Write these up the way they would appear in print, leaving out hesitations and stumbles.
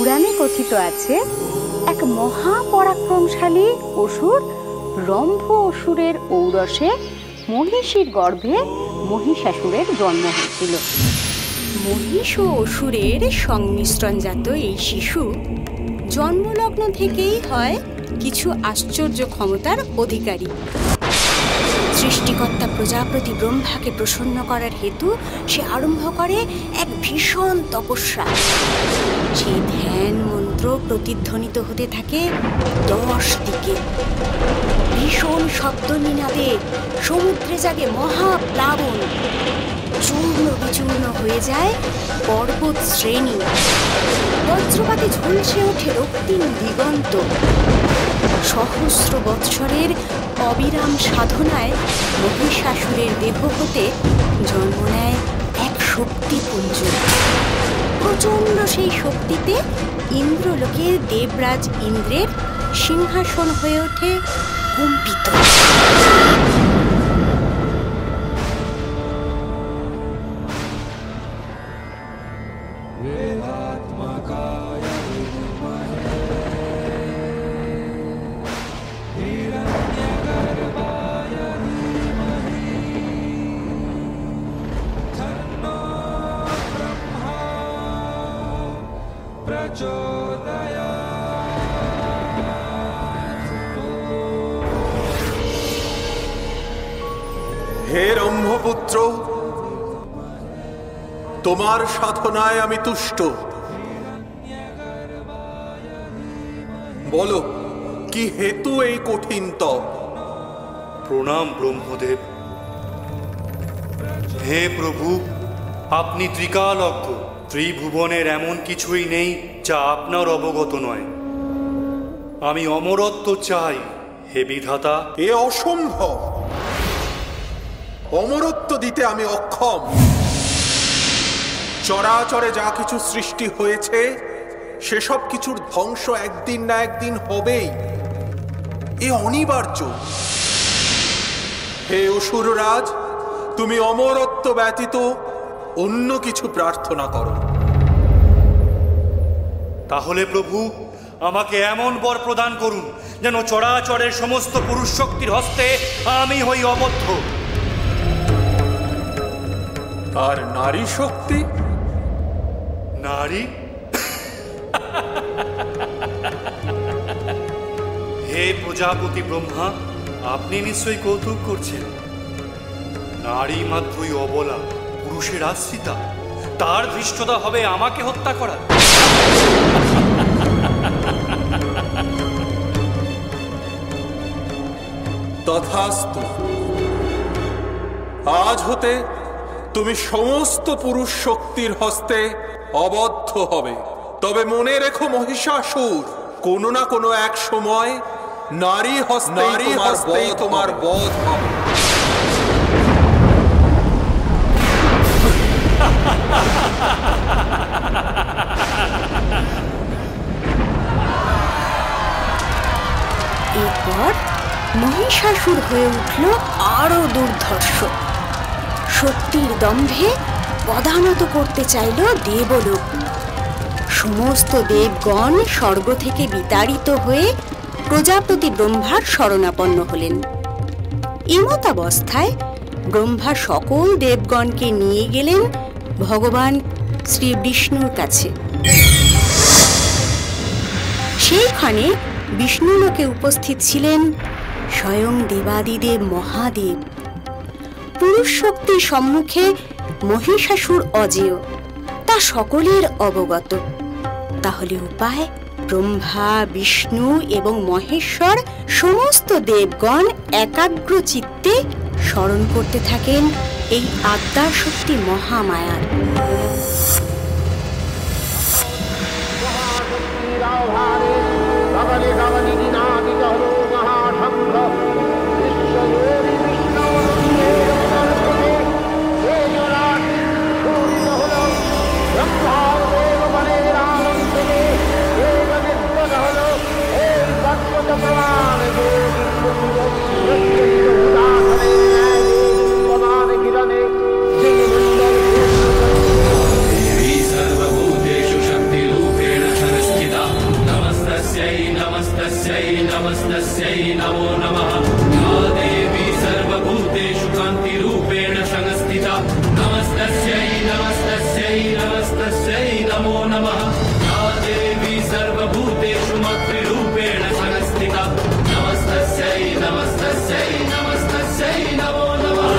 পুরাণে কথিত আছে এক মহাপরাক্রমশালী অসুর রম্ভ অসুরের ঔরসে মহিষীর গর্ভে মহিষাসুরের জন্ম হয়েছিল। মহিষ ও অসুরের সংমিশ্রণজাত এই শিশু জন্মলগ্ন থেকেই হয় কিছু আশ্চর্য ক্ষমতার অধিকারী। সৃষ্টিকর্তা প্রজাপতি ব্রহ্মাকে প্রসন্ন করার হেতু সে আরম্ভ করে এক ভীষণ তপস্যা। সেই ধ্যান মন্ত্র প্রতিধ্বনিত হতে থাকে 10 দিকে। ভীষণ শব্দ নিনাদে সমুদ্রে জাগে মহাপ্লাবন। চূর্ণ বিচূর্ণ হয়ে যায় পর্বত শ্রেণী। বজ্রপাতে ঝলসে ওঠে রক্তিম দিগন্ত। সহস্র বৎসরের অবিরাম সাধনায় মহিষাসুরের দেহ হতে জন্ম নেয় এক শক্তিপুঞ্জ। প্রচণ্ড সেই শক্তিতে ইন্দ্রলোকের দেবরাজ ইন্দ্রের সিংহাসন হয়ে ওঠে কম্পিত। হে রম্ভপুত্র, তোমার সাধনায় আমি তুষ্ট। বলো, কি হেতু এই কঠিন তপ? প্রণাম ব্রহ্মদেব। হে প্রভু, আপনি ত্রিকালজ্ঞ। ত্রিভুবনের এমন কিছুই নেই যা আপনার অবগত নয়। আমি অমরত্ব চাই হে বিধাতা। এ অসম্ভব। অমরত্ব দিতে আমি অক্ষম। চরাচরে যা কিছু সৃষ্টি হয়েছে সেসব কিছুর ধ্বংস একদিন না একদিন হবেই। এ অনিবার্য। হে অসুররাজ, তুমি অমরত্ব ব্যতীত অন্য কিছু প্রার্থনা করো। তাহলে প্রভু, আমাকে এমন বর প্রদান করুন যেন চরাচরের সমস্ত পুরুষ শক্তির হস্তে আমি হই অবদ্ধ। আর নারী শক্তি? নারী? হে প্রজাপতি ব্রহ্মা, আপনি নিশ্চয়ই কৌতুক করছেন। নারী মাত্রই অবলা, পুরুষের আশ্রিতা। তার ধৃষ্টতা হবে আমাকে হত্যা করা। তথাস্তু। আজ হতে তুমি সমস্ত পুরুষ শক্তির হস্তে অবদ্ধ হবে। তবে মনে রেখো মহিষাসুর, কোনো না কোনো এক সময় নারী হস্তেই তোমার বধ হবে। এরপর মহিষাসুর হয়ে উঠল আরো দুর্ধর্ষ। শক্তির দম্ভে পদানত করতে চাইল দেবলোক। সমস্ত দেবগণ স্বর্গ থেকে বিতাড়িত হয়ে প্রজাপতি ব্রহ্মার শরণাপন্ন হলেন। এমতাবস্থায় ব্রহ্মা সকল দেবগণকে নিয়ে গেলেন ভগবান শ্রী বিষ্ণুর কাছে। সেইখানে বিষ্ণুলোকে উপস্থিত ছিলেন স্বয়ং দেবাদিদেব মহাদেব। পুরুষ শক্তির সম্মুখে মহিষাসুর অজেয়, তা সকলের অবগত। তাহলে উপায়? ব্রহ্মা, বিষ্ণু এবং মহেশ্বর সমস্ত দেবগণ একাগ্র চিত্তে স্মরণ করতে থাকেন এই আদ্যা শক্তি মহামায়ার। नमो नमः या देवी सर्वभूतेषु मातृरूपेण संस्थिता नमस्तस्यै नमस्तस्यै नमस्तस्यै नमो नमः।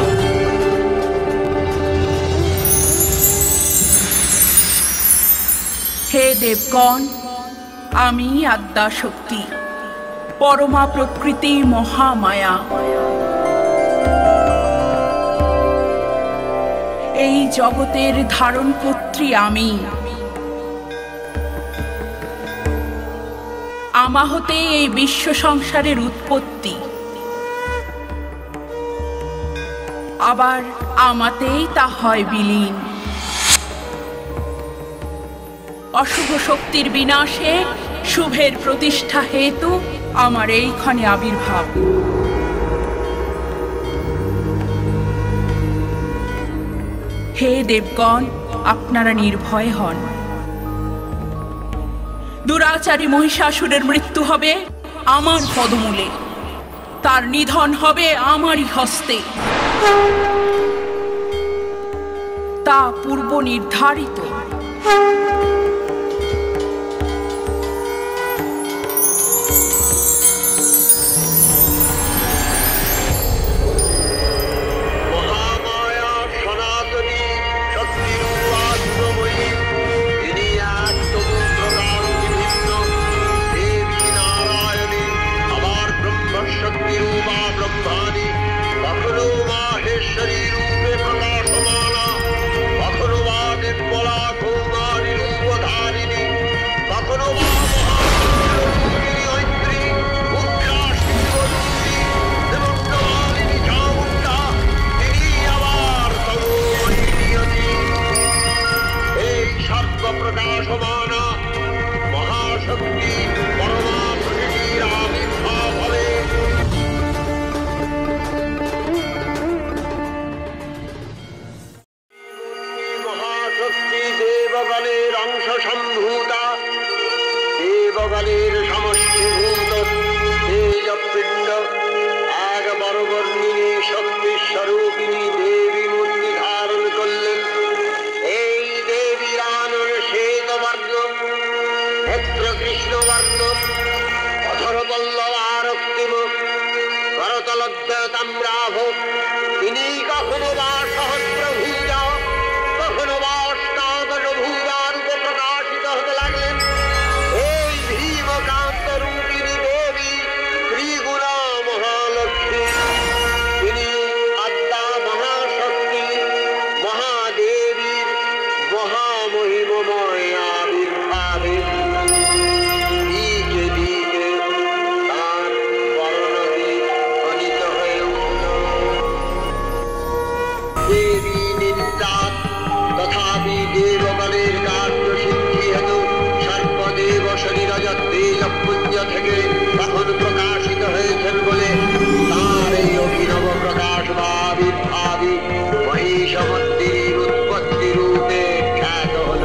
হে দেবগণ, আমি আদ্যাশক্তি, পরমা প্রকৃতি মহামায়া। এই জগতের ধারণকর্ত্রী আমি। আমা হতে এই বিশ্ব সংসারের উৎপত্তি, আবার আমাতেই তা হয় বিলীন। অশুভ শক্তির বিনাশে শুভের প্রতিষ্ঠা হেতু আমার এইখানে আবির্ভাব। হে দেবগণ, আপনারা নির্ভয় হন। দুরাচারী মহিষাসুরের মৃত্যু হবে আমার পদমূলে, তার নিধন হবে আমারই হস্তে। তা পূর্ব নির্ধারিত। দেবগণের সমষ্টিভূত তেজপিণ্ড এক বরবর্ণিনী শক্তি স্বরূপিণী দেবী মূর্তি ধারণ করলেন। এই দেবীর আনন শ্বেতবর্ণ, নেত্র কৃষ্ণবর্ণ, অধরপল্লব আরক্তিম, করতলদ্য তাম্রাভ। তিনি কখনো বা সহস্রভুজা, কখনো বা অষ্টাদশভুজা রূপে প্রকাশিত হতে লাগলেন। এই ভীমকান্ত রূপিণী দেবী ত্রিগুণা মহালক্ষ্মী, তিনি আদ্যা মহাশক্তি মহাদেবীর মহামহিমময় আবির্ভাবে দিকে দিকে তার বর্ণদীপ ধ্বনিত হয়ে উঠল। দেবী নিন্দাত তথাপি দেবগণের কার্যসিদ্ধি হেতু সর্বদেব শরীরজত তেজ পুঞ্জ থেকে তখন প্রকাশিত হয়েছেন বলে তার এই অভিনব প্রকাশ বা আবির্ভাবী মহিষমন্দির উৎপত্তি রূপে খ্যাত হল।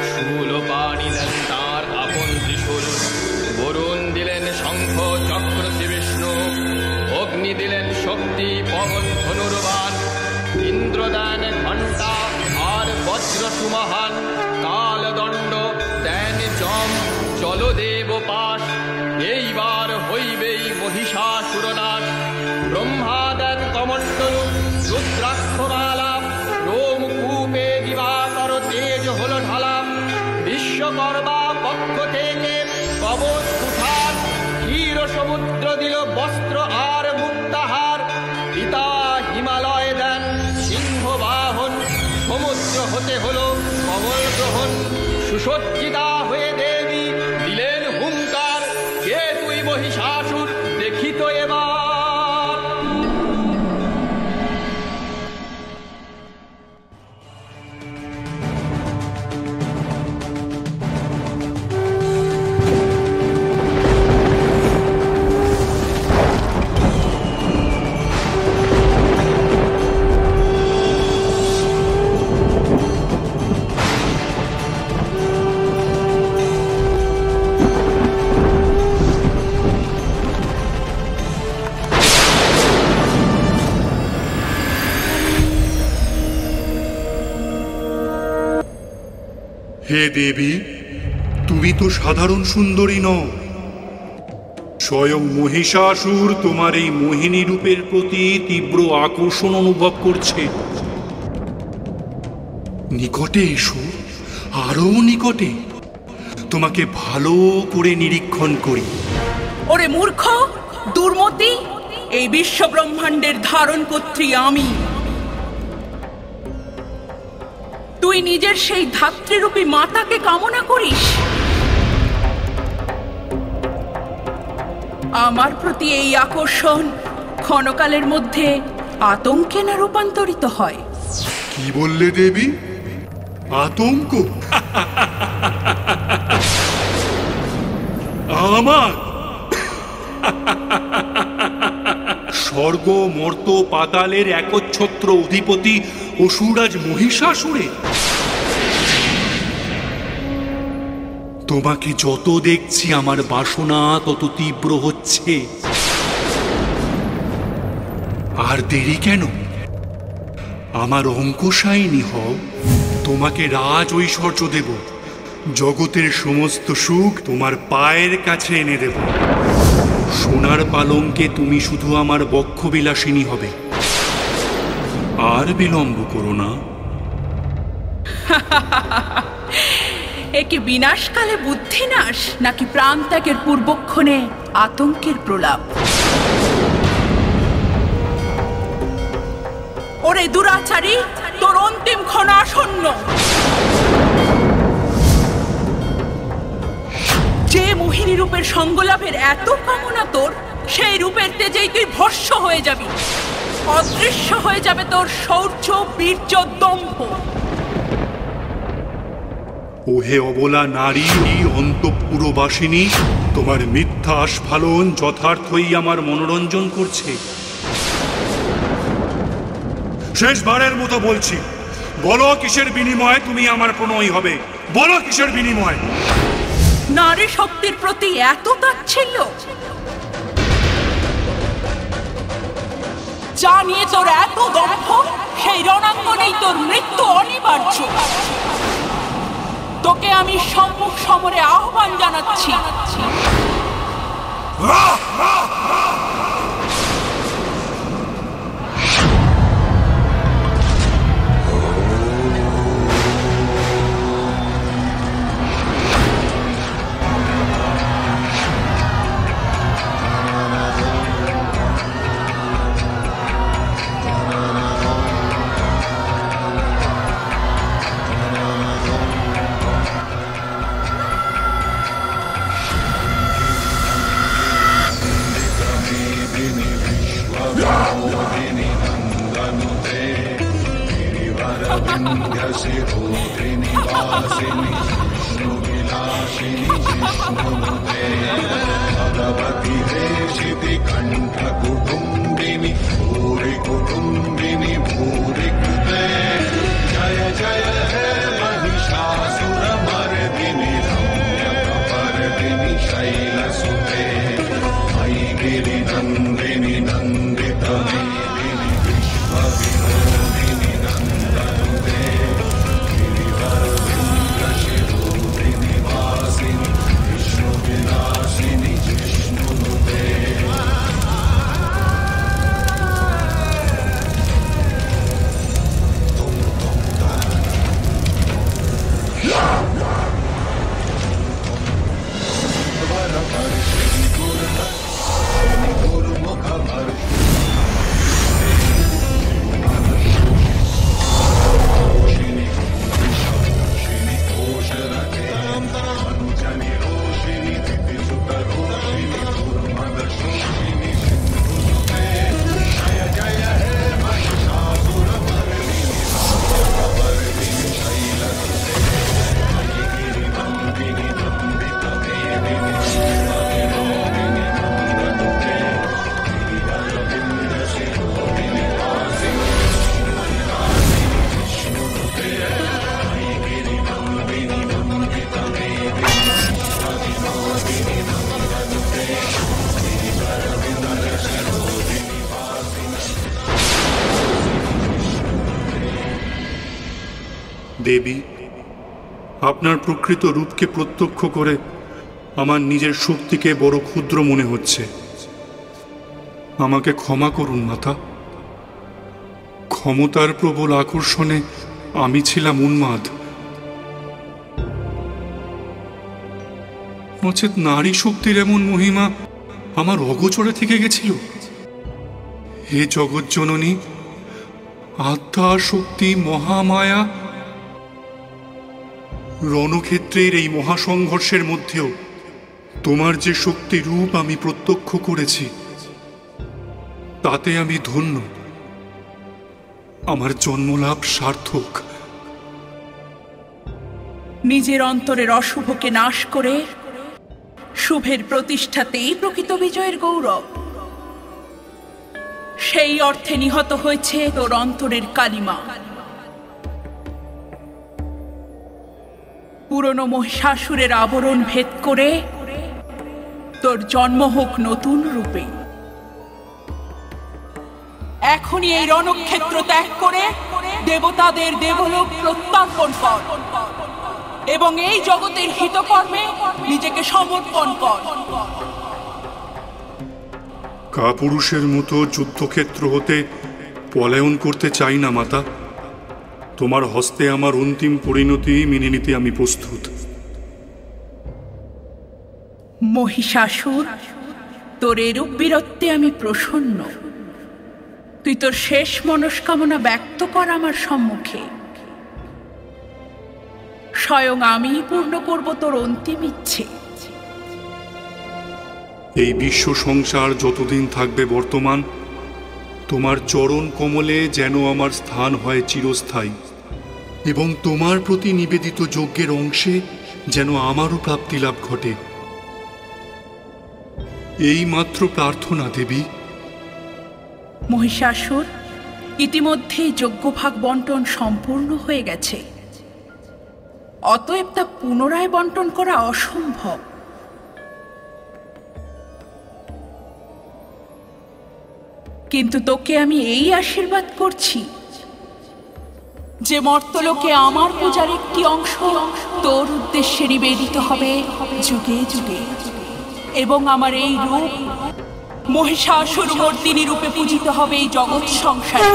শূলপাণি দেন তার আপন ত্রিশূল, বরুণ দিলেন শঙ্খ চক্র শ্রী বিষ্ণু, অগ্নি দিলেন শক্তি পবন ধনুর্বাণ, ইন্দ্র দেন ঘণ্টা আর বজ্র সুমহান, কালদণ্ড দেন যম জলদেব পাশ, এইবার হইবেই মহিষাসুরনাশ। ব্রহ্মা দেন কমণ্ডলু রুদ্রাক্ষমালা, রোমকূপে দিবাকর তেজ হল ঢালা, বিশ্বকর্মা পক্ষ থেকে কবচ কুঠার, ক্ষীর সমুদ্র দিল বস্ত্র আর মুক্তাহার, পিতা হিমালয় দেন সিংহ বাহন, সমুদ্র হতে হল কমল গ্রহণ, সুসজ্জিতা হয়ে দেবী দিলেন হুঙ্কার, কে তুই মহিষাসুর দেখিত এবার। হে দেবী, তুমি তো সাধারণ সুন্দরী নও। স্বয়ং মহিষাসুর তোমার এই মোহিনী রূপের প্রতি তীব্র আকর্ষণ অনুভব করছে। নিকটে এসো, আরো নিকটে, তোমাকে ভালো করে নিরীক্ষণ করি। ওরে মূর্খ, দুর্মতি, এই বিশ্ব ব্রহ্মাণ্ডের ধারণকর্ত্রী আমি। তুই নিজের সেই ধাত্রীরূপী মাতাকে কামনা করিস। আমার প্রতি এই আকর্ষণ ক্ষণকালের মধ্যে আতঙ্কে না রূপান্তরিত হয়। কি বললে দেবী? আতঙ্ক? আমার স্বর্গ মর্ত পাতালের একচ্ছত্র অধিপতি অসুরাজ মহিষাসুরে? তোমাকে যত দেখছি আমার বাসনা তত তীব্র হচ্ছে। আর দেরি কেন? আমার অঙ্কশায়িনী হও, তোমাকে রাজ ঐশ্বর্য দেব, জগতের সমস্ত সুখ তোমার পায়ের কাছে এনে দেব। সোনার পালঙ্কে তুমি শুধু আমার বক্ষবিলাসিনী হবে। আর বিলম্ব করো না। একে বিনাশকালে বুদ্ধিনাশ, নাকি প্রাণ ত্যাগের পূর্বক্ষণে আতঙ্কের প্রলাপ? ওরে দুরাচারী, তোর অন্তিম ক্ষণ আসন্ন। যে মোহিনী রূপের সঙ্গলাভের এত কামনা তোর, সেই রূপের তেজেই তুই ভস্ম হয়ে যাবি। অদৃশ্য হয়ে যাবে তোর শৌর্য, বীর্য, দম্ভ। ওহে অবলা নারী, অন্তঃপুরবাসিনী, তোমার মিথ্যা আস্ফালন যথার্থই আমার মনোরঞ্জন করছে। শেষবারের মতো বলছি, বলো কিসের বিনিময়ে তুমি আমার প্রণয়ী হবে? বলো কিসের বিনিময়? নারী শক্তির প্রতি এত তাচ্ছিল্য? যা নিয়ে তোর এত দম্ভ, সেই রণাঙ্গনেই তোর মৃত্যু অনিবার্য। তোকে আমি সম্মুখ সমরে আহ্বান জানাচ্ছি। भगवती हेशिति कंठ कुटुंबिनी भूरि कुटुंबिनी भूरि कृते जय जय हे महिषासुर मर्दिनी रम्यकपर्दिनी शैलसुते मयि गिरिनन्दिनि नन्दित मेदिनि विश्वविनोदिनि नन्दनुते गिरिवरविन्द्रशिरोधिनि वासिनि विष्णुविलासिनि जिष्णुनुते দেবী, আপনার প্রকৃত রূপকে প্রত্যক্ষ করে আমার নিজের শক্তিকে বড় ক্ষুদ্র মনে হচ্ছে। আমাকে ক্ষমা করুন মাতা। ক্ষমতার প্রবল আকর্ষণে আমি ছিলাম উন্মাদ। নচেত নারী শক্তির এমন মহিমা আমার অগোচরে থেকে গেছিল। হে জগৎ জননী, আত্মা শক্তি মহামায়া, রণক্ষেত্রের এই মহাসংঘর্ষের মধ্যেও তোমার যে শক্তি রূপ আমি প্রত্যক্ষ করেছি, তাতে আমি ধন্য। আমার জন্মলাভ সার্থক। নিজের অন্তরের অশুভকে নাশ করে শুভের প্রতিষ্ঠাতেই প্রকৃত বিজয়ের গৌরব। সেই অর্থে নিহত হয়েছে তোর অন্তরের কালিমা। পুরনো মহিষাসুরের আবরণ ভেদ করে তোর জন্ম হোক নতুন রূপে। এখনই এই রণক্ষেত্র ত্যাগ করে দেবতাদের দেবলোক প্রত্যার্পণ কর এবং এই জগতের হিতকর্মে নিজেকে সমর্পণ কর। কাপুরুষের মতো যুদ্ধক্ষেত্র হতে পলায়ন করতে চাই না মাতা। তোমার হস্তে আমার অন্তিম পরিণতি মেনে নিতে আমি প্রস্তুত। মহিষাসুর, তোর এরূপ বীরত্বে আমি প্রসন্ন। তুই তোর শেষ মনস্কামনা ব্যক্ত কর আমার সম্মুখে। স্বয়ং আমি পূর্ণ করব তোর অন্তিম ইচ্ছে। এই বিশ্ব সংসার যতদিন থাকবে বর্তমান, তোমার চরণ কমলে যেন আমার স্থান হয় চিরস্থায়ী, এবং তোমার প্রতি নিবেদিত যজ্ঞের অংশে যেন আমারও প্রাপ্তি লাভ ঘটে। এই মাত্র প্রার্থনা দেবী। মহিষাসুর, ইতিমধ্যেই যজ্ঞভাগ বন্টন সম্পূর্ণ হয়ে গেছে। অতএব তা পুনরায় বন্টন করা অসম্ভব। কিন্তু তোকে আমি এই আশীর্বাদ করছি যে মর্তলোকে আমার পূজার একটি অংশ তোর উদ্দেশ্যে নিবেদিত হবে যুগে যুগে, এবং আমার এই রূপ মহিষাসুর মর্দিনী রূপে পূজিত হবে এই জগৎ সংসারে।